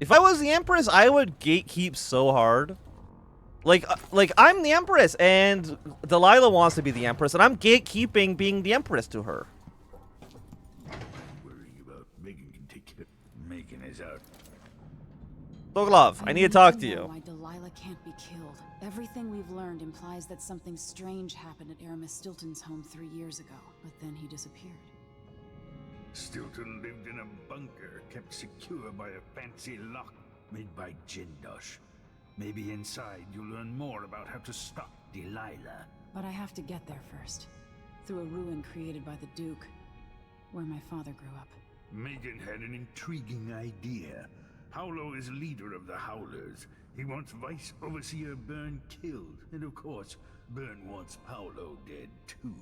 If I was the Empress, I would gatekeep so hard. Like I'm the Empress, and Delilah wants to be the Empress, and I'm gatekeeping being the Empress to her. Worrying about Megan can take care. Megan is out. Sokolov, I need to talk to you. Why Delilah can't be killed. Everything we've learned implies that something strange happened at Aramis Stilton's home 3 years ago, but then he disappeared. Stilton lived in a bunker kept secure by a fancy lock made by Jindosh. Maybe inside you'll learn more about how to stop Delilah. But I have to get there first. Through a ruin created by the Duke, where my father grew up. Megan had an intriguing idea. Howlo is leader of the Howlers. He wants Vice Overseer Byrne killed. And of course, Byrne wants Paolo dead too.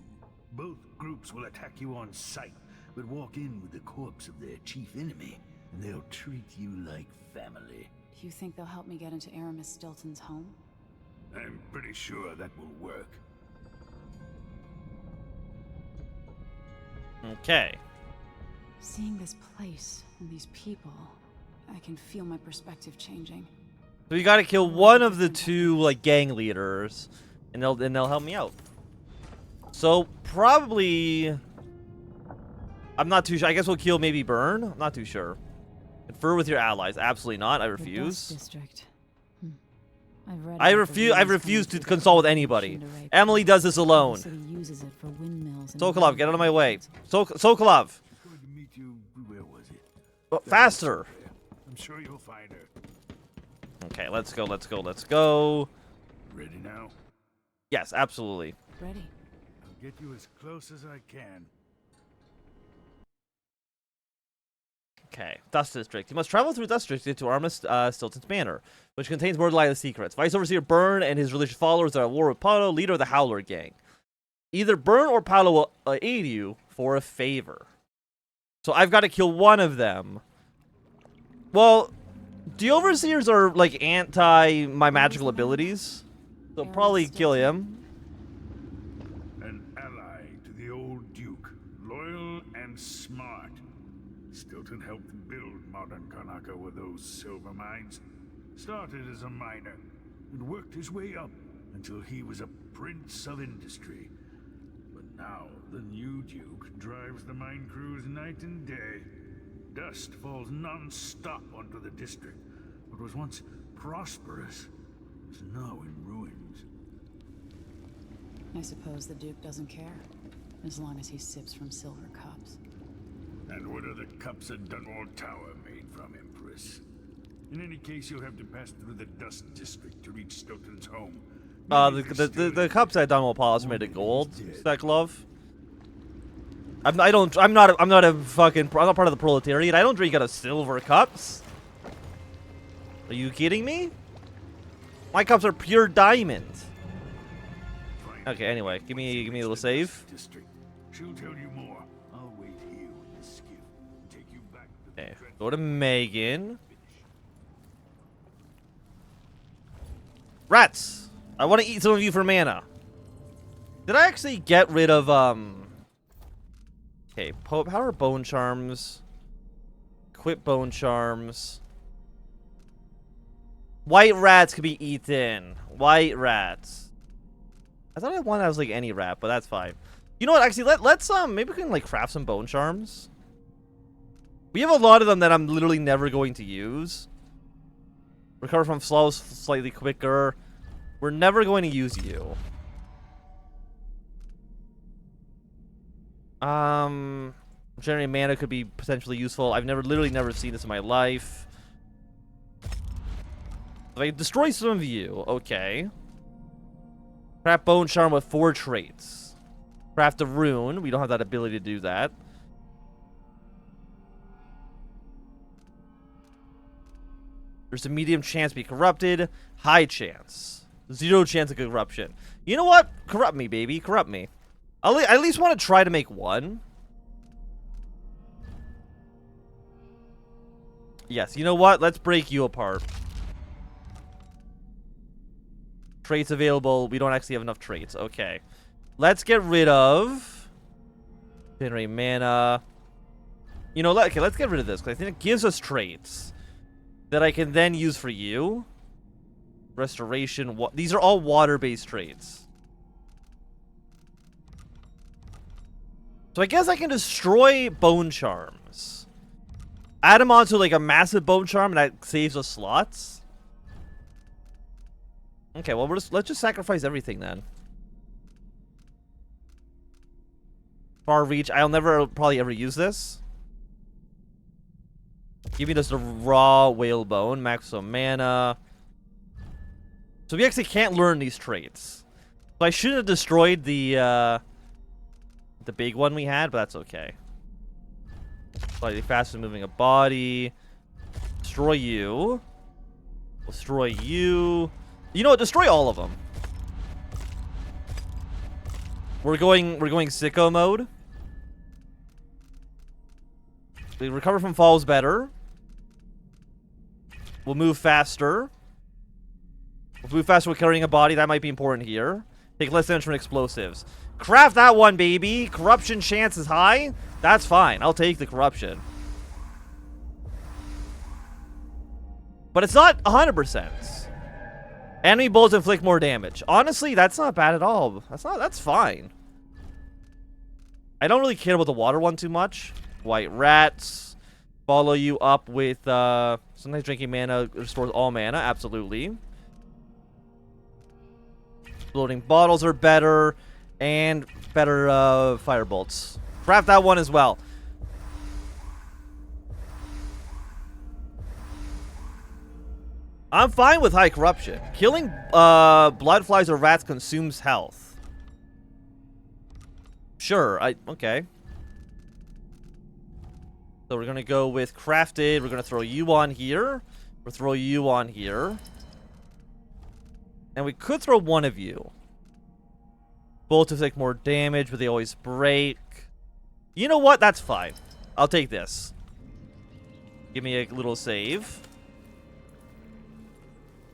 Both groups will attack you on sight, but walk in with the corpse of their chief enemy, and they'll treat you like family. You think they'll help me get into Aramis Stilton's home? I'm pretty sure that will work. Okay. Seeing this place and these people, I can feel my perspective changing. So you gotta kill one of the two, like, gang leaders, and they'll help me out. So, probably... I'm not too sure. I guess we'll kill maybe Byrne? I'm not too sure. Confer with your allies. Absolutely not. I refuse. District. I refuse to consult with anybody. Emily does this alone. Sokolov, get out of my way. Sokolov! Going to meet you. Where was it? Oh, faster! I'm sure you'll find her. Okay, let's go, let's go, let's go. Ready now? Yes, absolutely. Ready. I'll get you as close as I can. Okay, Dust District. You must travel through Dust District to Aramis Stilton's Manor, which contains more Delilah secrets. Vice Overseer Byrne and his religious followers are at war with Paolo, leader of the Howler gang. Either Byrne or Paolo will aid you for a favor. So I've got to kill one of them. Well, the Overseers are, like, anti my magical abilities. So probably kill him. An ally to the old Duke. Loyal and smart. Stilton helped build modern Karnaca with those silver mines. Started as a miner and worked his way up until he was a prince of industry. But now the new Duke drives the mine crews night and day. Dust falls non-stop onto the district. What was once prosperous is now in ruins. I suppose the Duke doesn't care, as long as he sips from silver cups. And what are the cups at Dunwall Tower made from, Empress? In any case, you'll have to pass through the Dust District to reach Stilton's home. The cups at Dunwall Palace are made of gold. Steklov. I'm not part of the proletariat. I don't drink out of silver cups. Are you kidding me? My cups are pure diamond. Okay, anyway, give me a little save. She'll tell you more. I'll wait here with the skiff and take you back to the Okay, go to Megan. Rats! I want to eat some of you for mana. Did I actually get rid of, Okay, power bone charms. Equip bone charms. White rats could be eaten. White rats. I thought I wanted that was like any rat, but that's fine. You know what? Actually, let's maybe we can like craft some bone charms. We have a lot of them that I'm literally never going to use. Recover from slow, slightly quicker. We're never going to use you. Generating mana could be potentially useful. I've literally never seen this in my life. If I destroy some of you, okay. Craft bone charm with 4 traits. Craft a rune. We don't have that ability to do that. There's a medium chance to be corrupted. High chance. 0 chance of corruption. You know what? Corrupt me, baby. Corrupt me. I at least want to try to make 1. Yes, you know what? Let's break you apart. Traits available. We don't actually have enough traits. Okay. Let's get rid of... Generate mana. You know, okay, let's get rid of this, because I think it gives us traits that I can then use for you. Restoration. These are all water-based traits. So I guess I can destroy bone charms. Add them onto like a massive bone charm, and that saves us slots. Okay, well let's just sacrifice everything then. Far reach. I'll never probably ever use this. Give me just a raw whalebone, maximum mana. So we actually can't learn these traits. So I shouldn't have destroyed the big one we had, but that's okay. Slightly faster moving a body. Destroy you. Destroy you. You know what? Destroy all of them. We're going sicko mode. We recover from falls better. We'll move faster. We'll move faster with carrying a body. That might be important here. Take less damage from explosives. Craft that one, baby. Corruption chance is high. That's fine. I'll take the corruption. But it's not 100%. Enemy bullets inflict more damage. Honestly, that's not bad at all. That's fine. I don't really care about the water one too much. White rats. Follow you up with sometimes drinking mana restores all mana. Absolutely. Floating bottles are better. And better firebolts. Craft that one as well. I'm fine with high corruption. Killing blood flies or rats consumes health. Sure, okay. So we're gonna go with crafted. We're gonna throw you on here. We'll throw you on here. And we could throw one of you. Both inflict more damage, but they always break. You know what? That's fine. I'll take this. Give me a little save.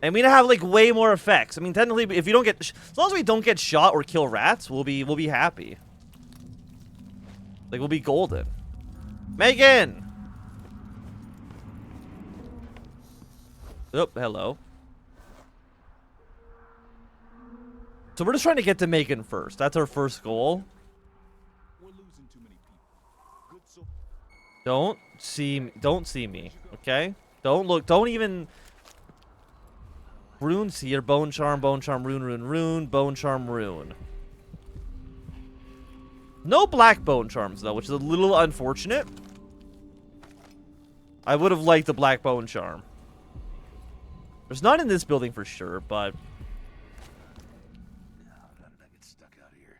And we have like way more effects. I mean, technically, if you don't get, as long as we don't get shot or kill rats, we'll be happy. Like we'll be golden. Megan. Oh, hello. So we're just trying to get to Megan first. That's our first goal. We're losing too many people. Good so Don't see me, okay? Don't look, don't even. Runes here, bone charm, rune, bone charm, rune. No black bone charms though, which is a little unfortunate. I would have liked the black bone charm. There's none in this building for sure, but How did I get stuck out here?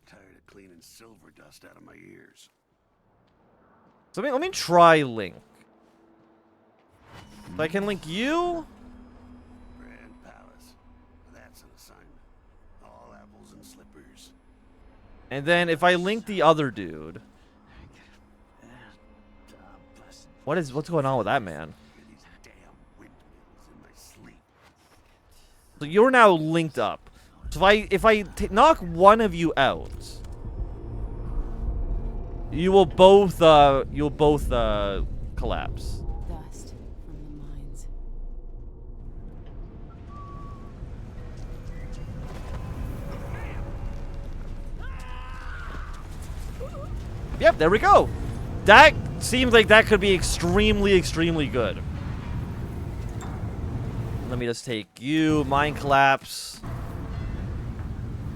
Tired of cleaning silver dust out of my ears. so let me try link. If I can link you. Grand Palace. That's an assignment. All apples and slippers. And then if I link the other dude. What's going on with that man? These damn windmills in my sleep. So you're now linked up. So if I knock one of you out, you'll both collapse. Dust from the mines. Yep, there we go. That seems like that could be extremely, extremely good. Let me just take you. Mine collapse.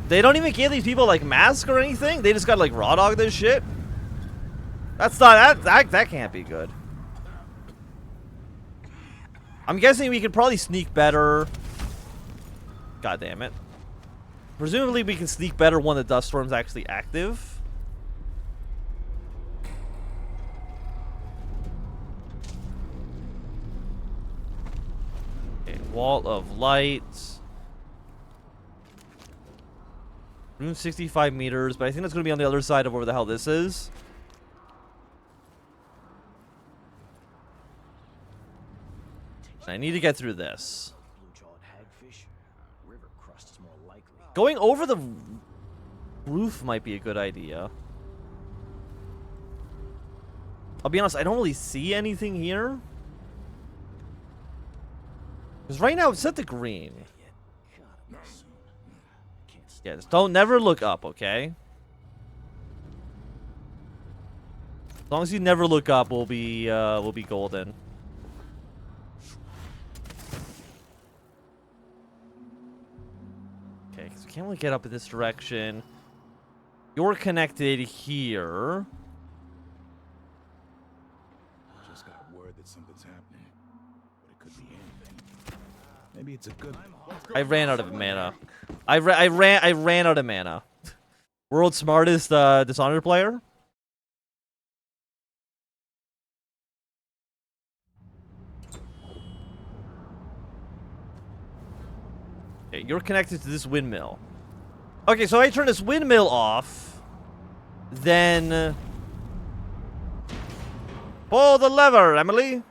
They don't even give these people like masks or anything. They just got like raw dog this shit. That's not that can't be good. I'm guessing we could probably sneak better. God damn it. Presumably we can sneak better when the dust storm's actually active. Okay, wall of light. Room 65 meters, but I think that's going to be on the other side of where the hell this is. I need to get through this. Going over the roof might be a good idea. I'll be honest, I don't really see anything here. Because right now it's set to green. Yeah, just don't never look up, okay? As long as you never look up, we'll be golden. Okay, because we can't really get up in this direction. You're connected here. Just got word that something's happening, but it could be anything. Maybe it's a good. I ran out of mana. I ran out of mana. World's smartest Dishonored player. Okay, you're connected to this windmill. Okay, so I turn this windmill off. Then pull the lever, Emily.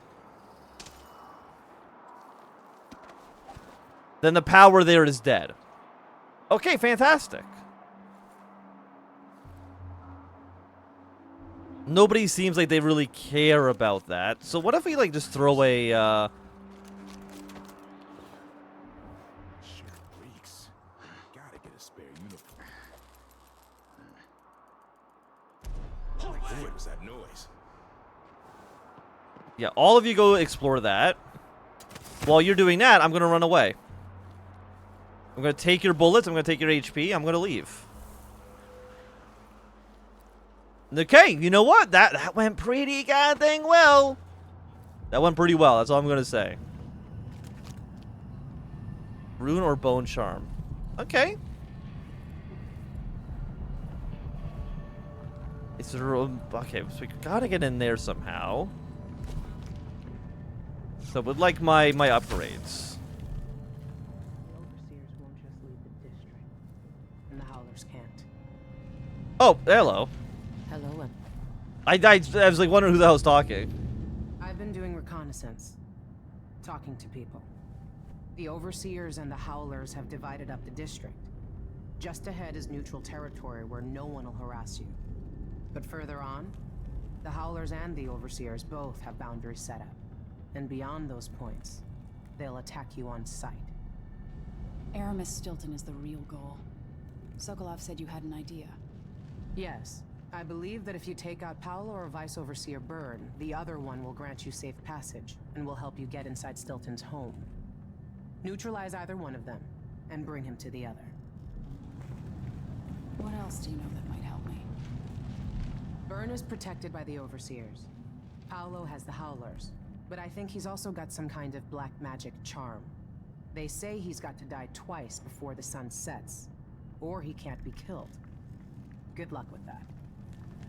Then the power there is dead. Okay, fantastic. Nobody seems like they really care about that. So what if we like just throw a Shit reeks. Gotta get a spare uniform. What was that noise? yeah, all of you go explore that. While you're doing that, I'm gonna run away. I'm gonna take your bullets, I'm gonna take your HP, I'm gonna leave. Okay, you know what? That went pretty goddamn well. That went pretty well, that's all I'm gonna say. Rune or bone charm? Okay. It's okay, so we gotta get in there somehow. So with like my upgrades. The overseers won't just leave the district, and the howlers can't. Oh, hello. Hello, Em. I was like wondering who the hell's talking. I've been doing reconnaissance, talking to people. The overseers and the howlers have divided up the district. Just ahead is neutral territory where no one will harass you. But further on, the howlers and the overseers both have boundaries set up. And beyond those points, they'll attack you on sight. Aramis Stilton is the real goal. Sokolov said you had an idea. Yes, I believe that if you take out Paolo or Vice Overseer Byrne, the other one will grant you safe passage, and will help you get inside Stilton's home. Neutralize either one of them, and bring him to the other. What else do you know that might help me? Byrne is protected by the Overseers. Paolo has the Howlers, but I think he's also got some kind of black magic charm. They say he's got to die twice before the sun sets, or he can't be killed. Good luck with that.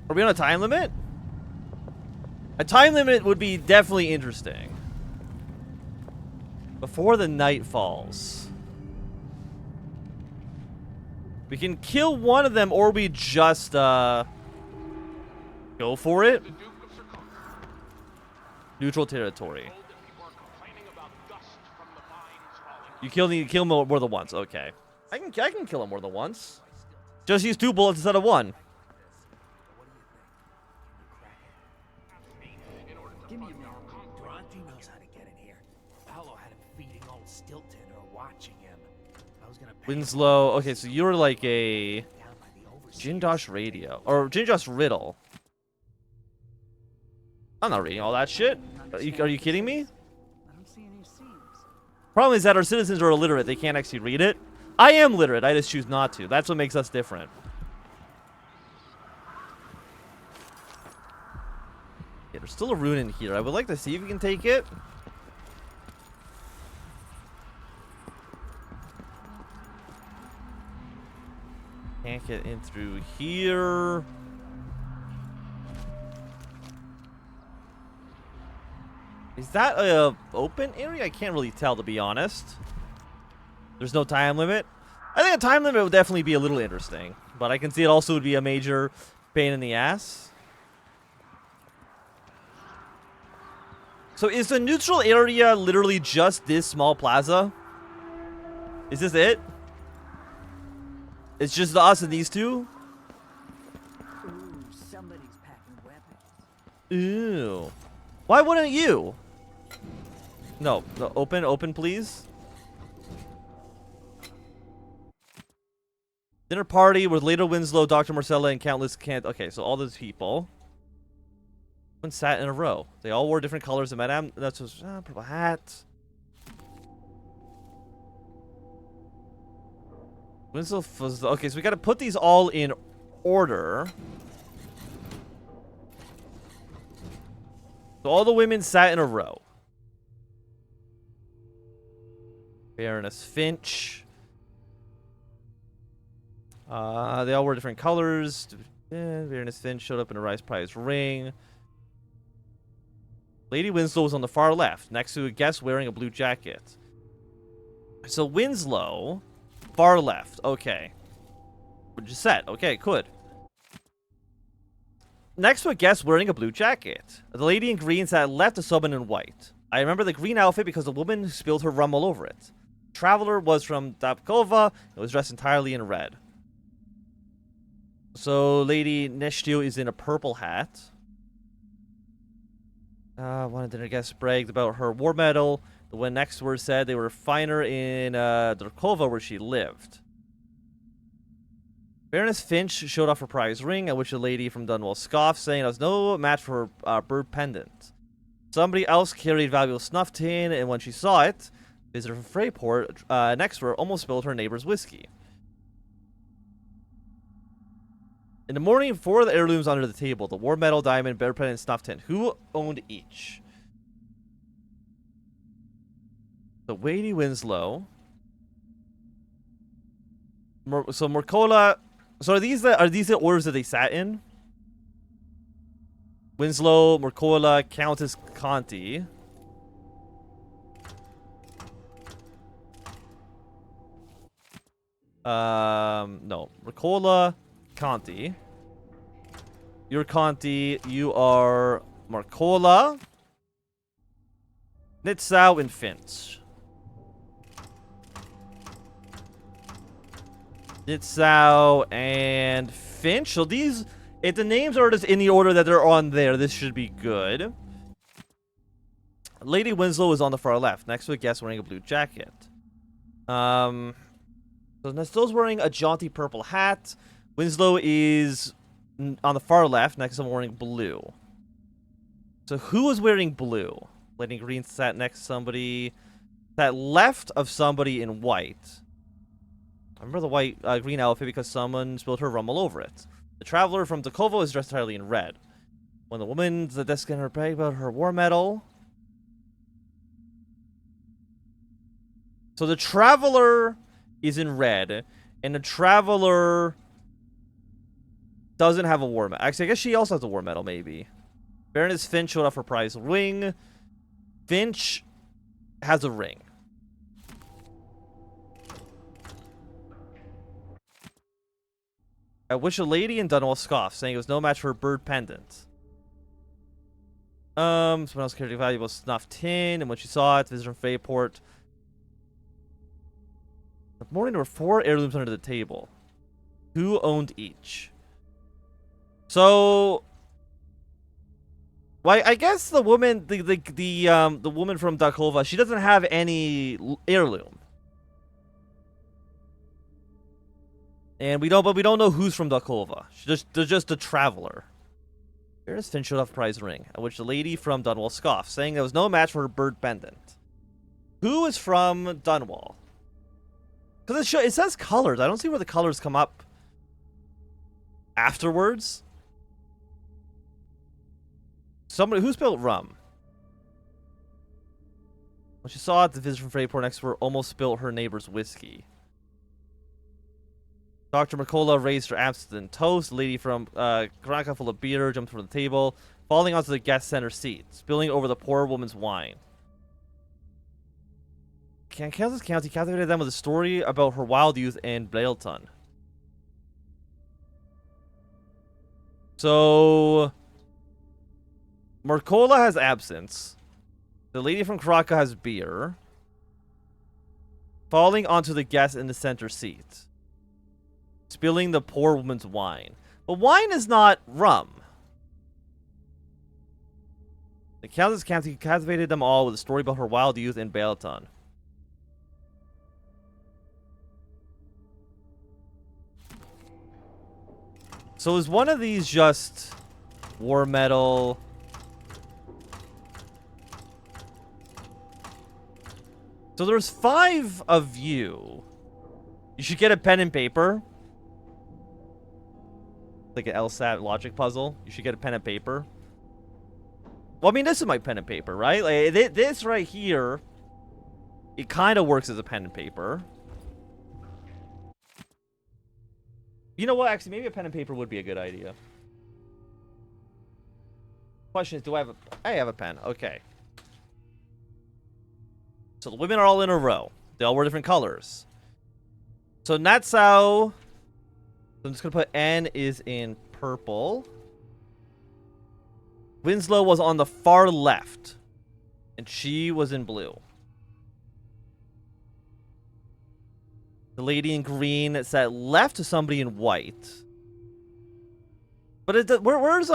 Are we on a time limit? A time limit would be definitely interesting. Before the night falls. We can kill one of them, or we just go for it. Neutral territory. You kill more than once. Okay, I can kill him more than once. Just use 2 bullets instead of 1. Give me a minute. Durante knows how to get in here. Paolo had him feeding old Stilton or watching him. I was gonna pay him Winslow. Okay, so you're like a down by the overseers. Jindosh radio or Jindosh riddle. I'm not reading all that shit. Are you kidding me? I don't see any seams. Problem is that our citizens are illiterate. They can't actually read it. I am literate. I just choose not to. That's what makes us different. Yeah, there's still a rune in here. I would like to see if we can take it. Can't get in through here. Is that a open area? I can't really tell, to be honest. There's no time limit. I think a time limit would definitely be a little interesting, but I can see it also would be a major pain in the ass. So is the neutral area literally just this small plaza? Is this it? It's just us and these two? Ooh, somebody's packing weapons. Ew. Why wouldn't you? No, no, open, please. Dinner party with Leda Winslow, Dr. Marcella, and countless Okay, so all those people. One sat in a row. They all wore different colors. And Madame, that's just purple hat. Winslow was okay. So we got to put these all in order. So all the women sat in a row. Baroness Finch. They all wore different colors. Baroness Finch showed up in a Reprise ring. Lady Winslow was on the far left, next to a guest wearing a blue jacket. So Winslow, far left. Okay. We're just set. Okay, good. Next to a guest wearing a blue jacket. The lady in green sat left to someone in white. I remember the green outfit because the woman spilled her rum all over it. Traveler was from Dabkova and was dressed entirely in red. So Lady Neshtio is in a purple hat. One of the guests bragged about her war medal. The one next to her said they were finer in Darkova where she lived. Baroness Finch showed off her prize ring, at which the lady from Dunwall scoffed, saying it was no match for her bird pendant. Somebody else carried a valuable snuff tin, and when she saw it, visitor from Freyport next to her almost spilled her neighbor's whiskey. In the morning, 4 of the heirlooms under the table: the war medal, diamond, bear pendant, and snuff tin. Who owned each? So Lady Winslow. So Mercola. So are these the orders that they sat in? Winslow, Mercola, Countess Conti. No. Mercola, Conti. You're Conti. You are Mercola. Nitzau and Finch. Nitzau and Finch. So these, if the names are just in the order that they're on there, this should be good. Lady Winslow is on the far left, next to a guest wearing a blue jacket. So Nestle's wearing a jaunty purple hat. Winslow is on the far left, next to someone wearing blue. So who is wearing blue? Lady Green sat next to somebody. Sat left of somebody in white. I remember the white green outfit because someone spilled her rum all over it. The traveler from Dakovo is dressed entirely in red. When the woman at the desk in her brag about her war medal. So the traveler is in red, and the traveler doesn't have a war medal. Actually, I guess she also has a war medal, maybe. Baroness Finch showed off her prize ring. Finch has a ring. At which a lady in Dunwall scoffed, saying it was no match for a bird pendant. Someone else carried a valuable snuff tin, and when she saw it, visitor from Freyport. In the morning, there were 4 heirlooms under the table. Who owned each? So, well, I guess the woman, the woman from Dakova, she doesn't have any heirloom, and we don't know who's from Dakova. They're just a traveler. Baroness Finch showed off a prize ring, at which the lady from Dunwall scoffed, saying there was no match for her bird pendant. Who is from Dunwall? Because it says colors. I don't see where the colors come up afterwards. Somebody who spilled rum. When she saw it, the visitor from Freyport next to her almost spilled her neighbor's whiskey. Dr. Mercola raised her abstinent toast. The lady from Granca, full of beer, jumped from the table, falling onto the guest center seat, spilling over the poor woman's wine. Kansas County captivated them with a story about her wild youth in Blailton. So Mercola has absinthe. The lady from Kraka has beer. Falling onto the guest in the center seat. Spilling the poor woman's wine. But wine is not rum. The Countess captivated them all with a story about her wild youth in Balaton. So is one of these just war metal? So there's 5 of you. You should get a pen and paper. Like an LSAT logic puzzle. You should get a pen and paper. Well, I mean, this is my pen and paper, right? Like, this right here, it kind of works as a pen and paper. You know what? Actually, maybe a pen and paper would be a good idea. Question is, do I have a... I have a pen. Okay. So the women are all in a row. They all wear different colors. So Natsao... I'm just going to put N is in purple. Winslow was on the far left. And she was in blue. The lady in green sat left to somebody in white. But where's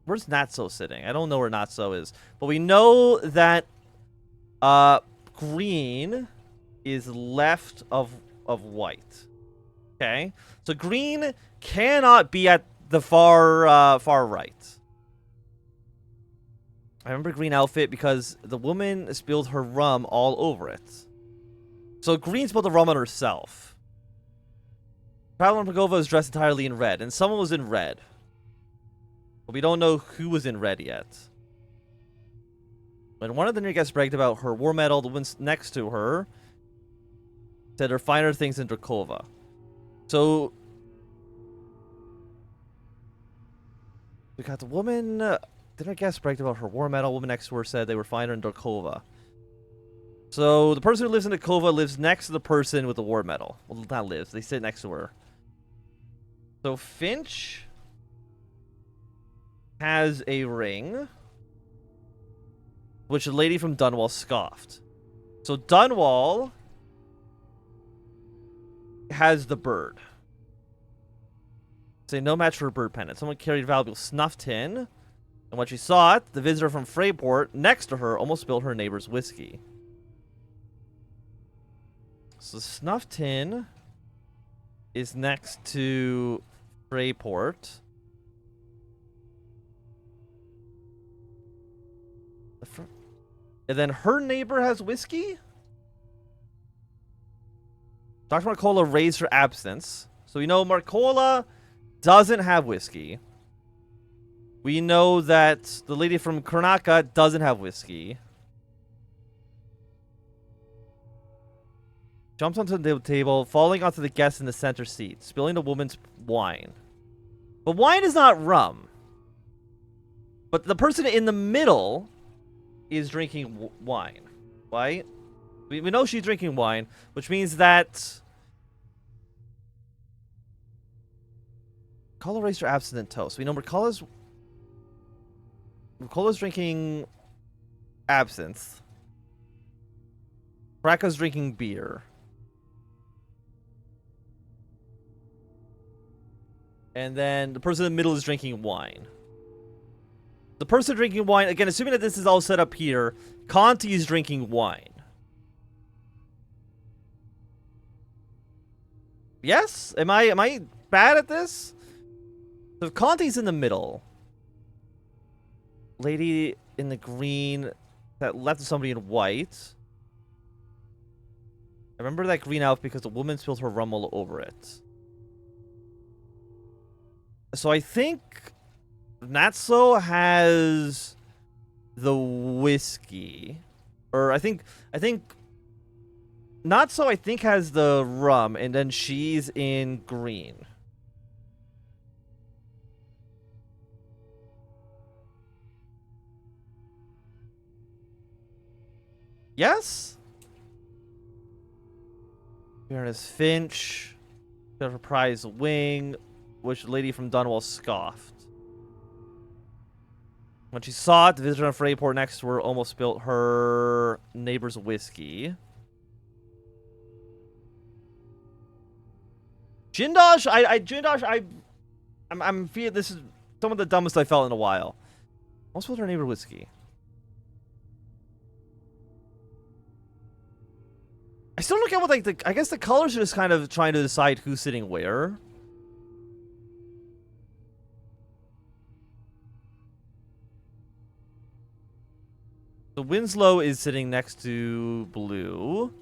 Natso sitting? I don't know where Natso is. But we know that green is left of white. Okay? So green cannot be at the far right. I remember green outfit because the woman spilled her rum all over it. So green spilled the rum on herself. Traveler Pagova is dressed entirely in red, and someone was in red. But we don't know who was in red yet. When one of the near guests bragged about her war medal, the one next to her said there are finer things in Drakova. So we got the woman. Did our guest bragged about her war medal? Woman next to her said they were finer in Drakova. So the person who lives in Drakova lives next to the person with the war medal. Well, not lives. They sit next to her. So Finch has a ring, which the lady from Dunwall scoffed. So Dunwall has the bird. Say no match for a bird pendant. Someone carried a valuable snuff tin, and when she saw it, the visitor from Freyport next to her almost spilled her neighbor's whiskey. So snuff tin is next to Freyport. And then her neighbor has whiskey? Dr. Marcola raised her absence. So we know Marcola doesn't have whiskey. We know that the lady from Karnaka doesn't have whiskey. Jumps onto the table, falling onto the guest in the center seat, spilling the woman's wine. But wine is not rum. But the person in the middle is drinking wine, right? We know she's drinking wine, which means that Marcola raised her absinthe toast. We know Marcola's drinking absinthe. Bracca's drinking beer. And then the person in the middle is drinking wine. The person drinking wine, again, assuming that this is all set up here, Conti is drinking wine. Yes? Am I bad at this? So if Conti's in the middle, lady in the green that left somebody in white. I remember that green outfit because the woman spilled her rum all over it. So I think Natso has the whiskey. Or I think Natso I think has the rum, and then she's in green. Yes? Baroness Finch got her prize wing, which the lady from Dunwall scoffed. When she saw it, the visitor on Freyport next to her almost spilt her neighbor's whiskey. Jindosh, I'm feeling this is some of the dumbest I felt in a while. Almost spilled her neighbor whiskey. I still don't get what, like, I guess the colors are just kind of trying to decide who's sitting where. So Winslow is sitting next to Blue.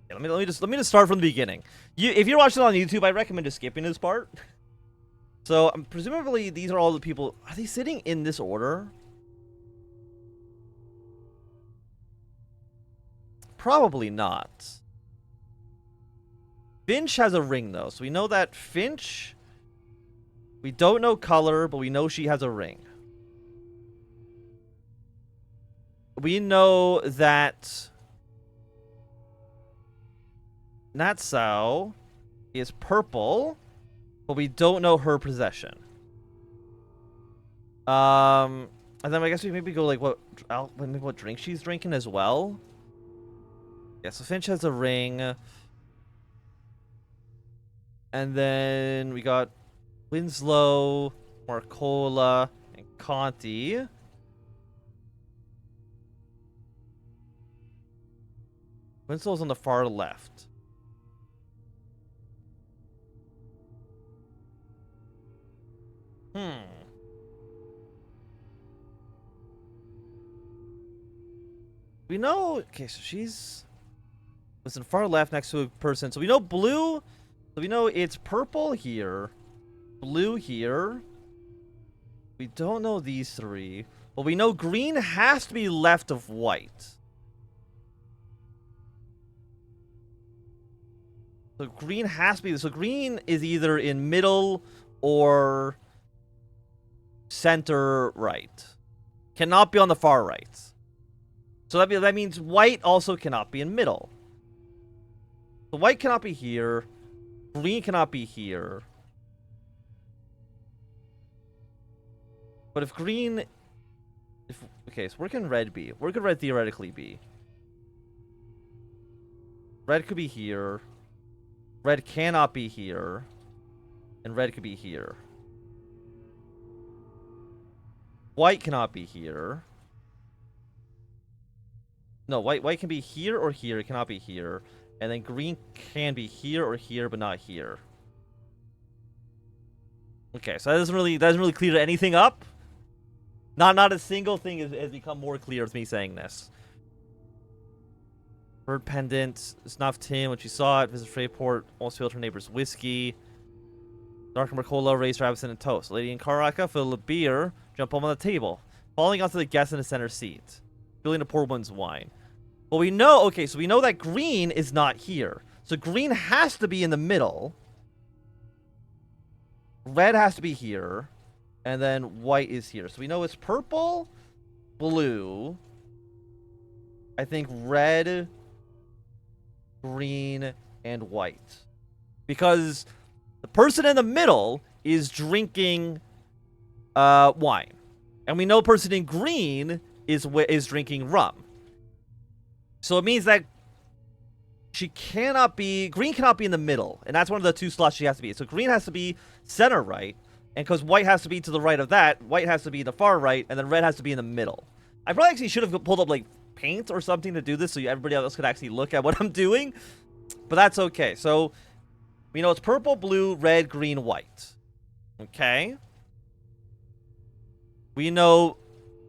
Yeah, let me just start from the beginning. If you're watching on YouTube, I recommend just skipping this part. So presumably these are all the people. Are they sitting in this order? Probably not. Finch has a ring, though. So we know that Finch... We don't know color, but we know she has a ring. We know that... Natsau is purple, but we don't know her possession. And then I guess we maybe go like maybe what drink she's drinking as well. Yeah, so Finch has a ring. And then we got Winslow, Marcola, and Conti. Winslow's on the far left. We know... Okay, so she's... Listen, far left next to a person. So we know blue... So we know it's purple here. Blue here. We don't know these three. But we know green has to be left of white. So green has to be... So green is either in middle or center right. Cannot be on the far right. So that means white also cannot be in middle. So white cannot be here. Green cannot be here. But if green... Okay, so where can red be? Where could red theoretically be? Red could be here. Red cannot be here. And red could be here. White cannot be here. No, white can be here or here. It cannot be here. And then green can be here or here, but not here. Okay, so that doesn't really clear anything up. Not a single thing has become more clear with me saying this. Bird pendant, snuffed Tim when she saw it. Visit Freyport, almost spilled her neighbor's whiskey. Dark and Mercola raised Rabison and toast. Lady and Karaka fill a beer, jump home on the table, falling onto the guest in the center seat, filling the poor one's wine. Well, we know, okay, so we know that green is not here. So green has to be in the middle. Red has to be here. And then white is here. So we know it's purple, blue, I think red, green, and white. Because the person in the middle is drinking wine. And we know the person in green is drinking rum. So it means that green cannot be in the middle. And that's one of the two slots she has to be. So green has to be center right. And because white has to be to the right of that, white has to be the far right, and then red has to be in the middle. I probably actually should have pulled up, like, paint or something to do this so everybody else could actually look at what I'm doing. But that's okay. So, we know it's purple, blue, red, green, white. Okay. We know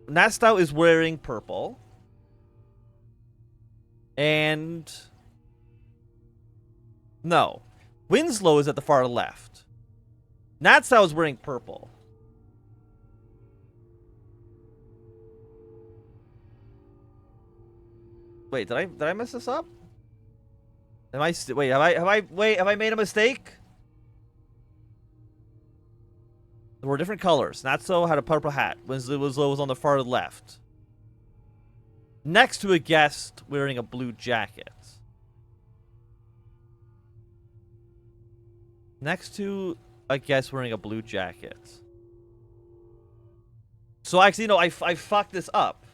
Nastau is wearing purple. And... No. Winslow is at the far left. Natsau is wearing purple. Wait, did I mess this up? Have I made a mistake? There were different colors. Natsau had a purple hat. Winslow was on the far left. Next to a guest wearing a blue jacket. Next to a guest wearing a blue jacket. So actually, no, I fucked this up.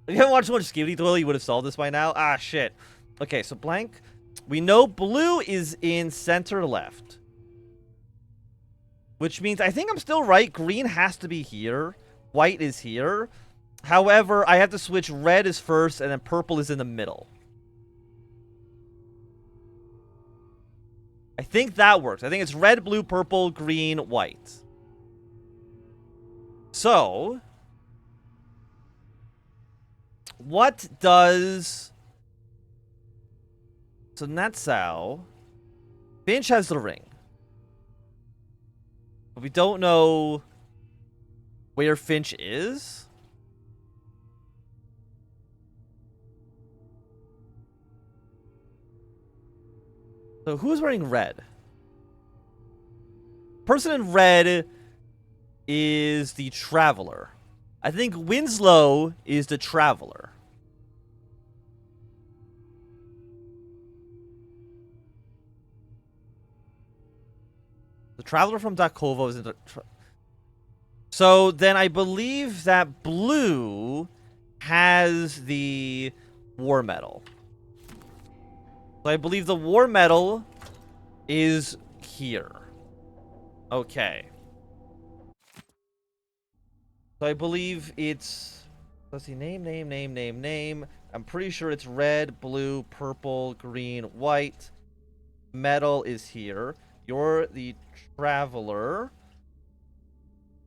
If you haven't watched much Skibidi Toilet, you would have solved this by now. Ah, shit. Okay, so blank. We know blue is in center left. which means I think I'm still right. Green has to be here. White is here. However, I have to switch red is first, and then purple is in the middle. I think that works. I think it's red, blue, purple, green, white. So, what does... So, Natsau... Finch has the ring. But we don't know where Finch is. So who's wearing red? Person in red is the Traveler. I think Winslow is the Traveler. The Traveler from Dakovo is in the... So then I believe that blue has the war medal. So I believe the war medal is here. Okay. So I believe it's... Let's see. Name. I'm pretty sure it's red, blue, purple, green, white. Medal is here. You're the Traveler.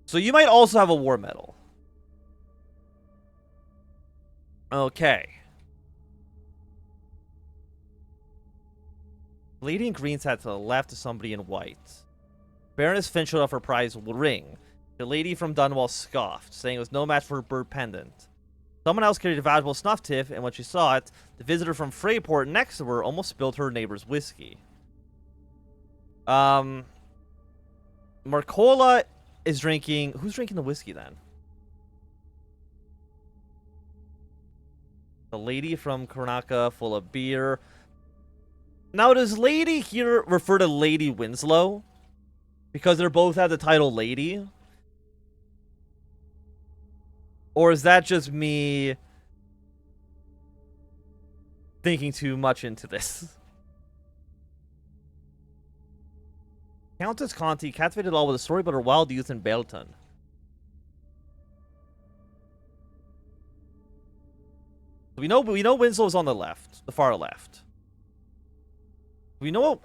So you might also have a war medal. Okay. Lady in green sat to the left of somebody in white. Baroness Finch showed off her prize ring. The lady from Dunwall scoffed, saying it was no match for her bird pendant. Someone else carried a valuable snuff tip, and when she saw it, the visitor from Freyport next to her almost spilled her neighbor's whiskey. Marcola is drinking... Who's drinking the whiskey, then? The lady from Karnaka, full of beer. Now, does lady here refer to Lady Winslow? Because they both have the title lady? Or is that just me thinking too much into this? Countess Conti captivated all with a story about her wild youth in Belton. We know Winslow's on the left, the far left. We know what...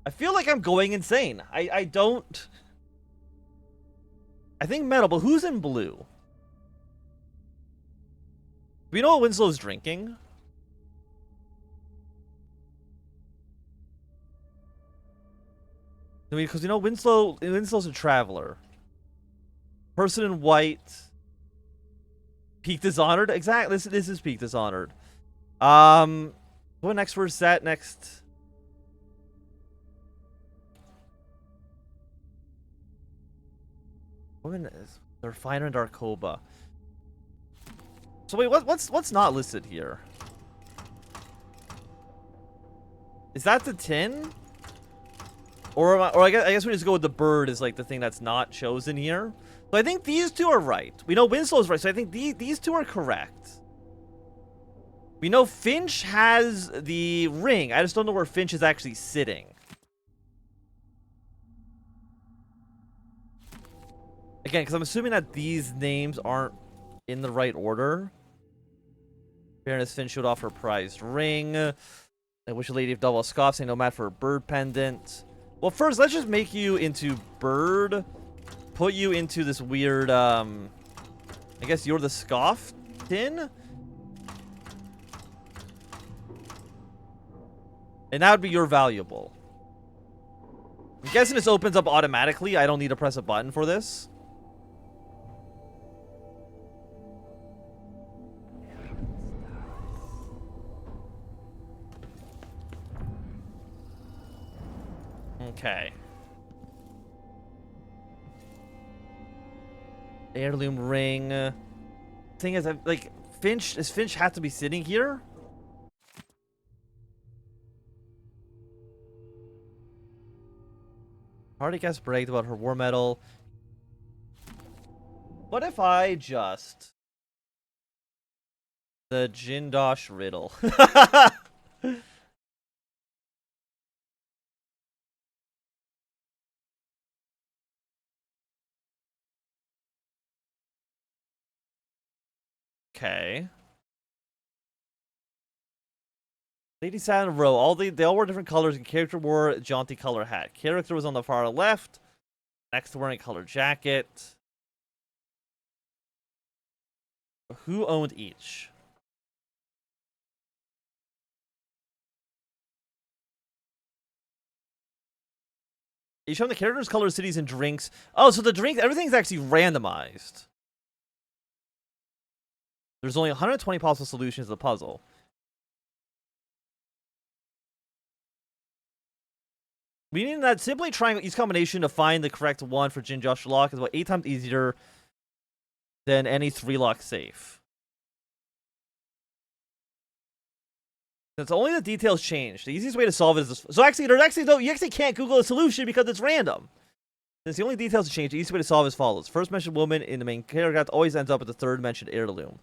I feel like I'm going insane. I don't... I think metal, but who's in blue? We know what Winslow's drinking. I mean, because you know Winslow's a Traveler. Person in white. Peak Dishonored? Exactly. This is Peak Dishonored. What next for set next? Women is the refiner in Darkoba. So wait, what's not listed here? Is that the tin? Or I guess we just go with the bird is like the thing that's not chosen here. So I think these two are right. We know Winslow's right, so I think these two are correct. We know Finch has the ring. I just don't know where Finch is actually sitting. Again, because I'm assuming that these names aren't in the right order. Baroness Finch showed off her prized ring. I wish a lady of double scoff, saying no match for a bird pendant. Well, first, let's just make you into bird. Put you into this weird, I guess you're the scoff tin? And that would be your valuable. I'm guessing this opens up automatically. I don't need to press a button for this. Okay. Heirloom ring. Thing is, like, does Finch have to be sitting here? Party guest bragged about her war medal. What if I just... The Jindosh riddle. Okay. Lady sat in a row. They all wore different colors, and character wore a jaunty color hat. Character was on the far left, next to wearing a colored jacket. Who owned each? You show them the characters, colors, cities, and drinks. Oh, so the drinks, everything's actually randomized. There's only 120 possible solutions to the puzzle. Meaning that simply trying each combination to find the correct one for Jin Josh lock is about 8 times easier than any 3-lock safe. Since only the details change, the easiest way to solve it is this. So actually, you actually can't Google a solution because it's random. Since the only details change, the easiest way to solve is as follows. First mentioned woman in the main paragraph always ends up with the third mentioned heirloom.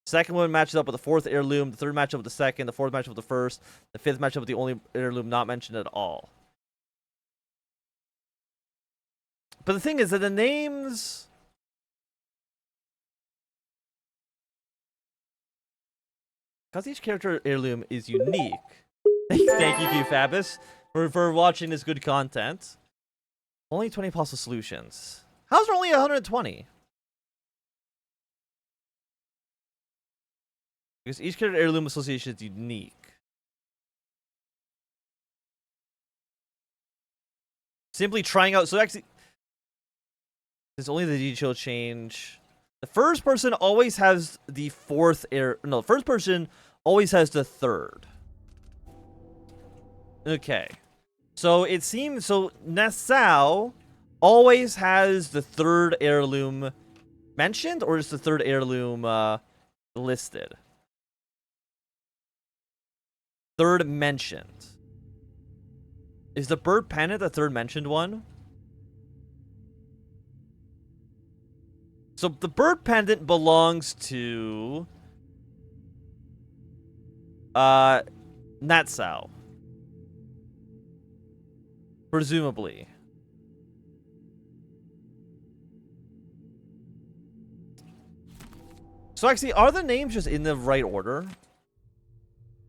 Second woman matches up with the fourth heirloom, the third matches up with the second, the fourth matches up with the first, the fifth matches up with the only heirloom not mentioned at all. But the thing is that the names... Because each character heirloom is unique. Thank you, Fabus, for watching this good content. Only 20 possible solutions. How's there only 120? Because each character heirloom association is unique. Simply trying out... So actually... There's only the detail change. The first person always has the fourth No, the first person always has the third. Okay. So it seems... So Nassau always has the third heirloom mentioned, or is the third heirloom listed? Third mentioned. Is the bird pendant the third mentioned one? So the bird pendant belongs to Natsau. Presumably. So actually, are the names just in the right order?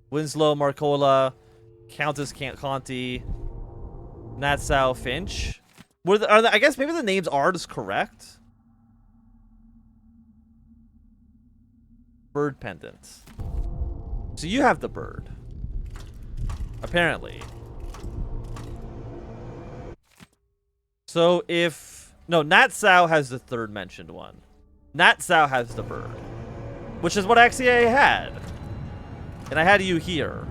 Winslow, Marcola, Countess Conti, Natsau, Finch. I guess maybe the names are just correct. Bird pendant. So you have the bird. Apparently. So if... No, Natsau has the third mentioned one. Natsau has the bird. Which is what actually I had. And I had you here.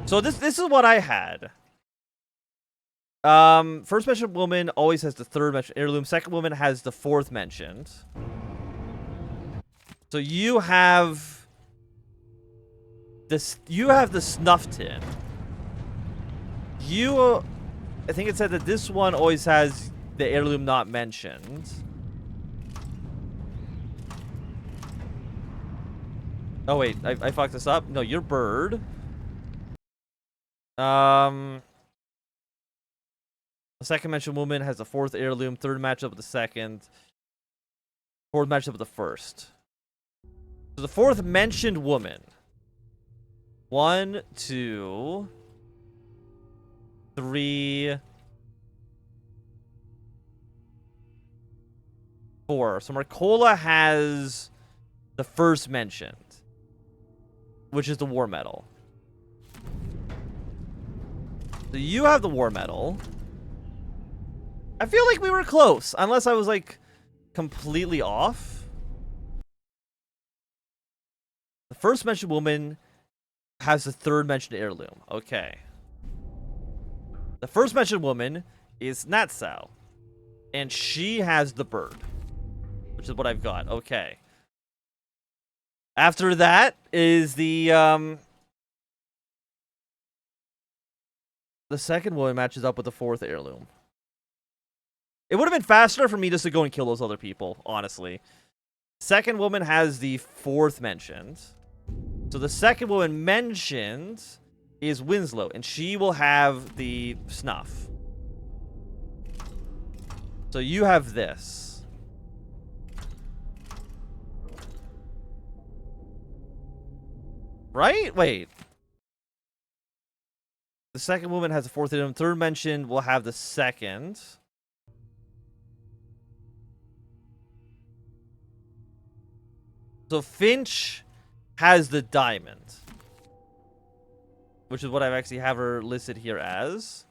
So this is what I had. First mentioned woman always has the third mentioned heirloom. Second woman has the fourth mentioned. So you have this. You have the snuff tin. I think it said that this one always has the heirloom not mentioned. Oh wait, I fucked this up. No, you're bird. The second mentioned woman has the fourth heirloom. Third matchup with the second. Fourth matchup with the first. So the fourth mentioned woman. 1, 2, 3, 4. So Marcola has the first mentioned, which is the war medal. So you have the war medal. I feel like we were close, unless I was like completely off. The first mentioned woman has the third mentioned heirloom. Okay. The first mentioned woman is Natsau. And she has the bird. Which is what I've got. Okay. After that is the second woman matches up with the fourth heirloom. It would have been faster for me just to go and kill those other people, honestly. Second woman has the fourth mentioned. So the second woman mentioned is Winslow, and she will have the snuff. So you have this. Right? Wait. The second movement has the fourth item. Third mention will have the second. So Finch has the diamond, which is what I actually have her listed here as.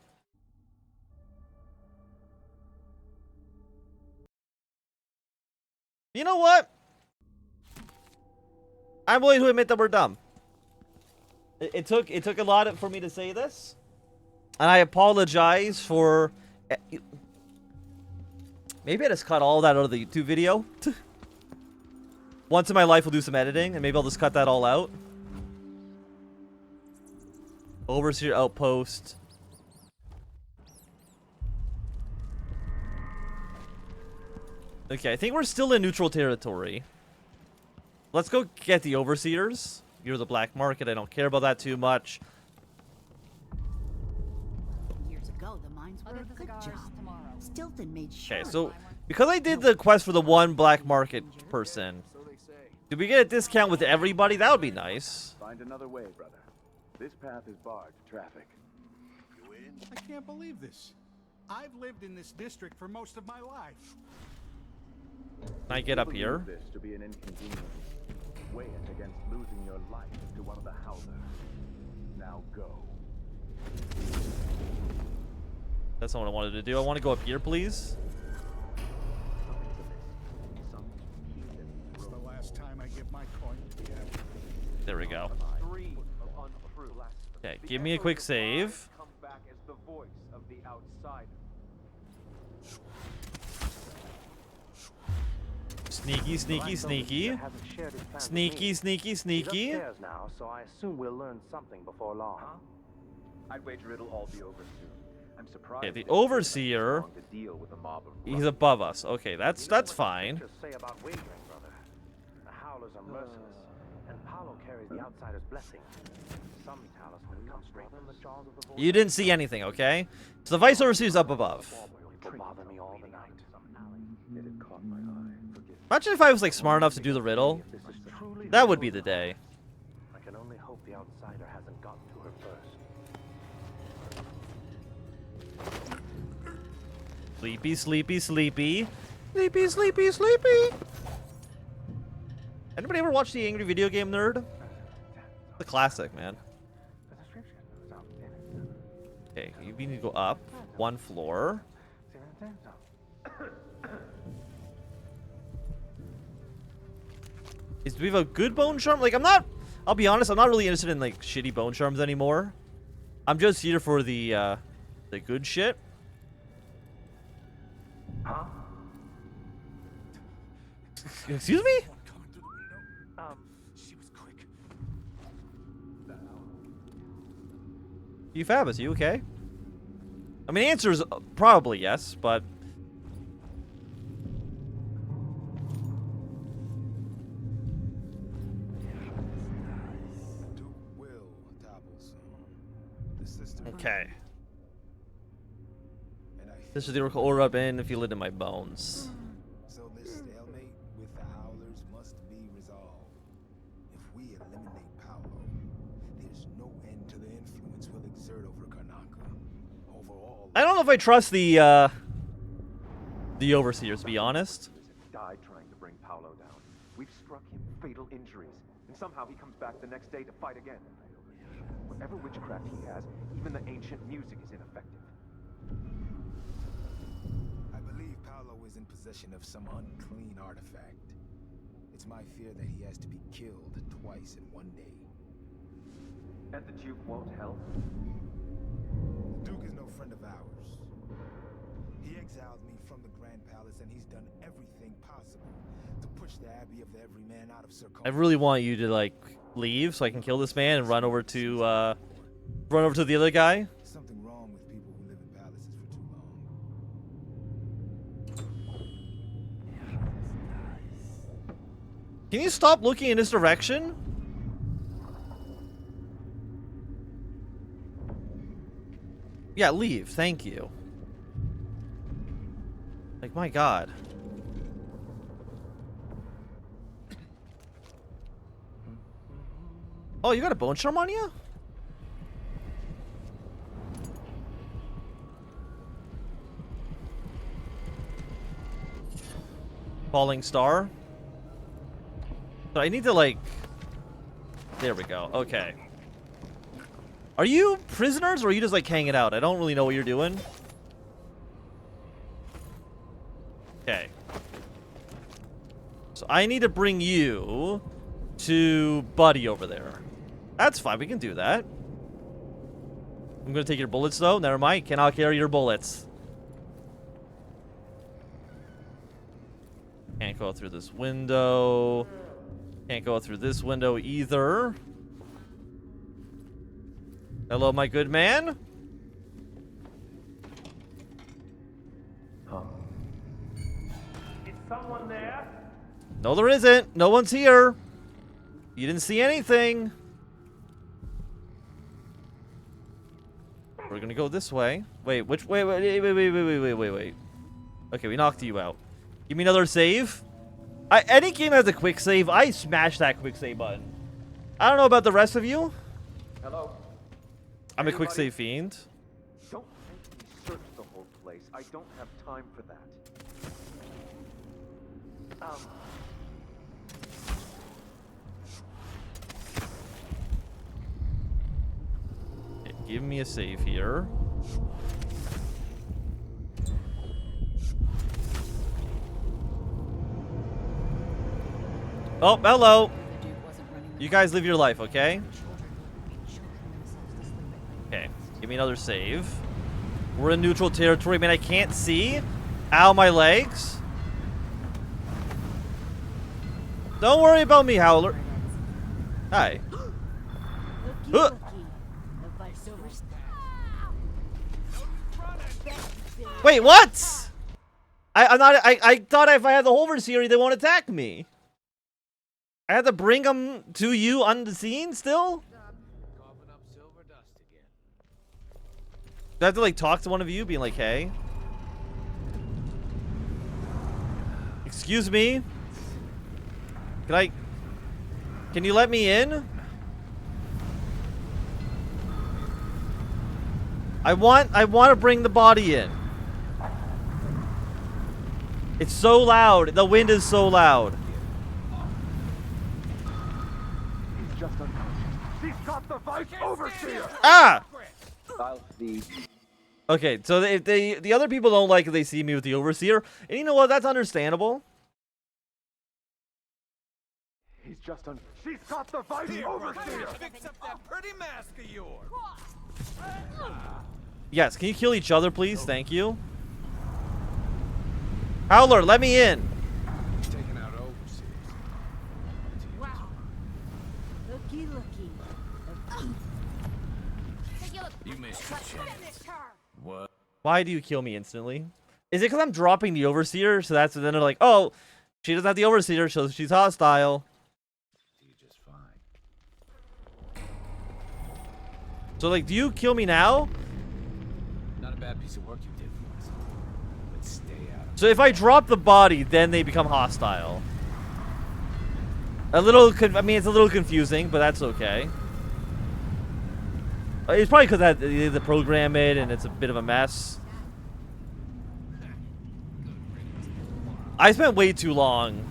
You know what? I'm willing to admit that we're dumb. It took a lot for me to say this, and I apologize for. Maybe I just cut all that out of the YouTube video. Once in my life, we'll do some editing, and maybe I'll just cut that all out. Overseer Outpost. Okay, I think we're still in neutral territory. Let's go get the Overseers. You're the black market. I don't care about that too much. Years ago, the mines were a good job. Stilton made sure. Okay, so because I did the quest for the one black market person, did we get a discount with everybody? That would be nice. Find another way, brother. This path is barred to traffic. You in? I can't believe this. I've lived in this district for most of my life. Can I get up here? This to be an inconvenience. Weigh it against losing your life to one of the Howlers. Now go. That's not what I wanted to do. I want to go up here, please. It's the last time I give my coin to the Emperor. There we go. 3 of untrue. Okay, give me a quick save. Come back as the voice of the outsider. Sneaky, sneaky, sneaky. Sneaky, sneaky, sneaky. Now, so I assume we'll learn something before long. Huh? I'd wager it'll all be over soon. I'm surprised. Okay, the Overseer. He's above us. Okay, that's fine. Say about wagering, brother. The Howlers are merciless, and Paolo carries the outsider's blessing. Some talisman comes straight from the jaws of the void. You didn't see anything, okay? So the Vice Overseer's up above. People bother me all the night. It had caught my eye. Imagine if I was like smart enough to do the riddle. That would be the day. I can only hope the outsider hasn't gotten to her first. Sleepy, sleepy, sleepy. Sleepy, sleepy, sleepy. Anybody ever watch The Angry Video Game Nerd? It's a classic, man. Okay, you need to go up one floor. Do we have a good bone charm? Like, I'll be honest, I'm not really interested in like shitty bone charms anymore. I'm just here for the good shit. Huh? Excuse me? She was quick. You Fabus, you okay? I mean, the answer is probably yes, but okay. This is the Oracle Aura in if you lit in my bones. So this stalemate with the Howlers must be resolved. If we eliminate Paolo, there's no end to the influence we'll exert over Karnaca. Overall, I don't know if I trust the Overseers, to be honest. Died trying to bring Paolo down. We've struck him fatal injuries, and somehow he comes back the next day to fight again. Whatever witchcraft he has, even the ancient music is ineffective. I believe Paolo is in possession of some unclean artifact. It's my fear that he has to be killed twice in one day. And the Duke won't help? The Duke is no friend of ours. He exiled me from the Grand Palace, and he's done everything possible to push the Abbey of the Everyman out of circumference. I really want you to like leave so I can kill this man and run over to the other guy. Something wrong with people who live in palaces for too long. Can you stop looking in this direction? Yeah, leave. Thank you. Like, my God. Oh, you got a bone charm on you? Falling star. So I need to like... There we go. Okay. Are you prisoners or are you just like hanging out? I don't really know what you're doing. Okay. So I need to bring you to Buddy over there. That's fine. We can do that. I'm going to take your bullets though. Never mind. Cannot carry your bullets. Can't go through this window. Can't go through this window either. Hello, my good man. Huh. Is someone there? No, there isn't. No one's here. You didn't see anything. We're gonna go this way. Wait, which way? Wait. Okay, we knocked you out. Give me another save. Any game has a quick save. I smash that quick save button. I don't know about the rest of you. Hello? I'm a quick save fiend. Don't make me search the whole place. I don't have time for that. Okay, give me a save here. Oh, hello. You guys live your life, okay? Okay, give me another save. We're in neutral territory. Man, I can't see. Ow, my legs. Don't worry about me, Howler. Hi. Wait, what? I thought if I had the Overseer, they won't attack me. I had to bring them to you unseen still? Do I have to like talk to one of you being like, hey? Excuse me? Can you let me in? I want to bring the body in. It's so loud. The wind is so loud. He's just unconscious. She's got the vice overseer. Ah! I'll feed. Okay, so if the other people don't like if they see me with the Overseer, and you know what? That's understandable. He's just She's got the vice overseer. Fix up that pretty mask of yours. Yes, can you kill each other, please? Thank you. Howler, let me in. Taking out overseers. Wow. Looky. You missed your chance. What? Why do you kill me instantly? Is it because I'm dropping the Overseer? So then they're like, oh, she doesn't have the Overseer, so she's hostile. You just fine. So like, do you kill me now? Not a bad piece of work you did for us. But stay out of So if I drop the body, then they become hostile. I mean, it's a little confusing, but that's okay. It's probably because they had to program it, and it's a bit of a mess. I spent way too long.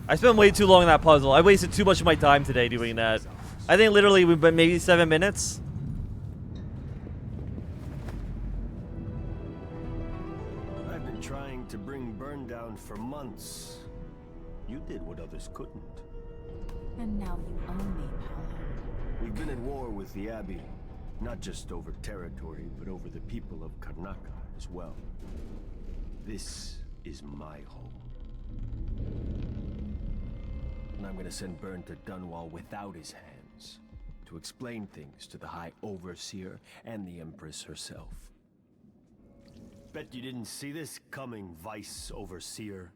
I spent way too long in that puzzle. I wasted too much of my time today doing that. I think literally we've been maybe 7 minutes. I've been trying to bring Burn down for months. You did what others couldn't. And now you own me, Paolo. We've been at war with the Abbey, not just over territory, but over the people of Karnaca as well. This is my home. And I'm gonna send Burn to Dunwall without his hands, to explain things to the High Overseer and the Empress herself. Bet you didn't see this coming, Vice Overseer.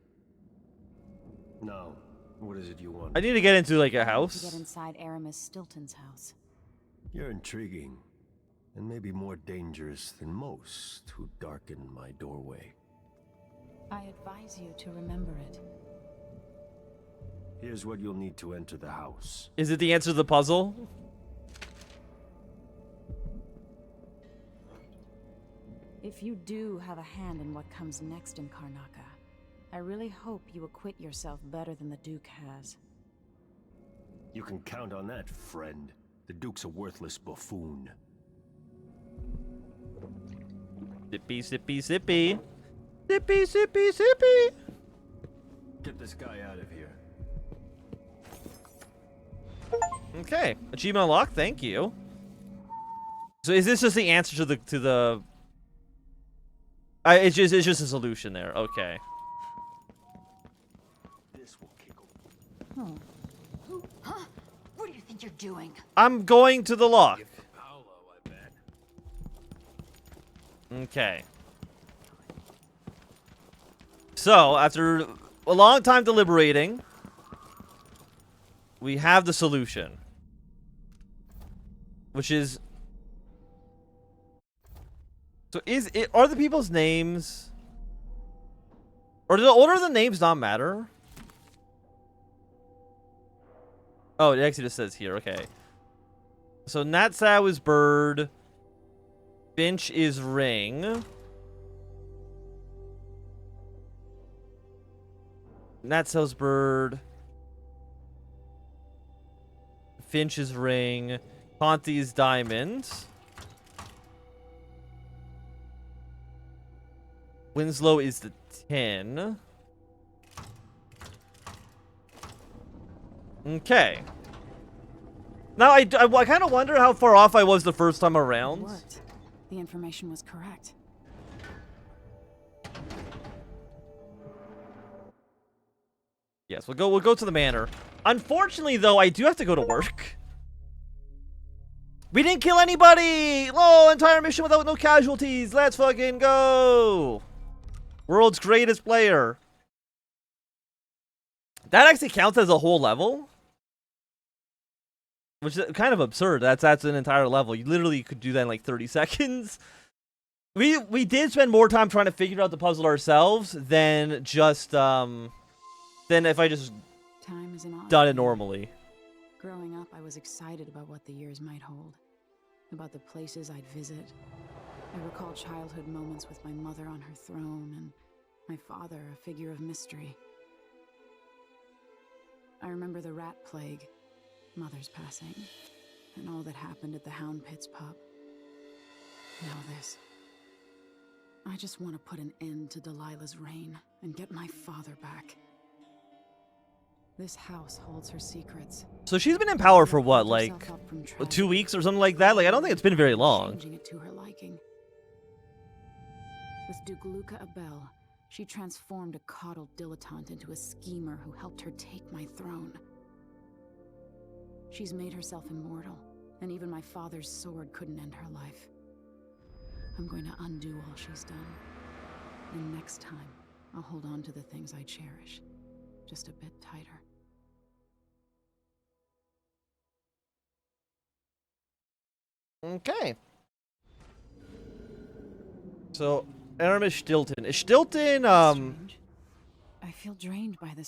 No. What is it you want? I need to get into like a To house. get inside Aramis Stilton's house. You're intriguing, and maybe more dangerous than most who darken my doorway. I advise you to remember it. Here's what you'll need to enter the house. Is it the answer to the puzzle? If you do have a hand in what comes next in Karnaca, I really hope you acquit yourself better than the Duke has. You can count on that, friend. The Duke's a worthless buffoon. Sippy, sippy, sippy. Sippy, sippy, sippy. Get this guy out of here. Okay, achievement unlocked. Thank you. So is this just the answer to the? It's just a solution there. Okay. This will kick him. Huh? What do you think you're doing? I'm going to the lock. Okay. So after a long time deliberating, we have the solution, which is. So are the people's names, or does the order of the names not matter? Oh, it actually just says here. Okay. So Natsau is bird. Finch is ring. Natsau's bird. Finch is ring. Ponty is diamond. Winslow is the 10. Okay. Now, I kind of wonder how far off I was the first time around. It worked. The information was correct. Yes, we'll go to the manor. Unfortunately, though, I do have to go to work. We didn't kill anybody! Oh, entire mission without no casualties. Let's fucking go! World's greatest player. That actually counts as a whole level, which is kind of absurd. That's an entire level. You literally could do that in like 30 seconds. We did spend more time trying to figure out the puzzle ourselves than just than if I just done it normally. Growing up, I was excited about what the years might hold, about the places I'd visit. I recall childhood moments with my mother on her throne and my father, a figure of mystery. I remember the rat plague, mother's passing, and all that happened at the Hound Pits pub. Now this. I just want to put an end to Delilah's reign and get my father back. This house holds her secrets. So she's been in power for what, like 2 weeks or something like that? Like, I don't think it's been very long. Changing it to her liking. With Duke Luca Abel, she transformed a coddled dilettante into a schemer who helped her take my throne. She's made herself immortal, and even my father's sword couldn't end her life. I'm going to undo all she's done. And next time, I'll hold on to the things I cherish, just a bit tighter. Okay. So, Aramis Stilton. Is Stilton, Strange. I feel drained by this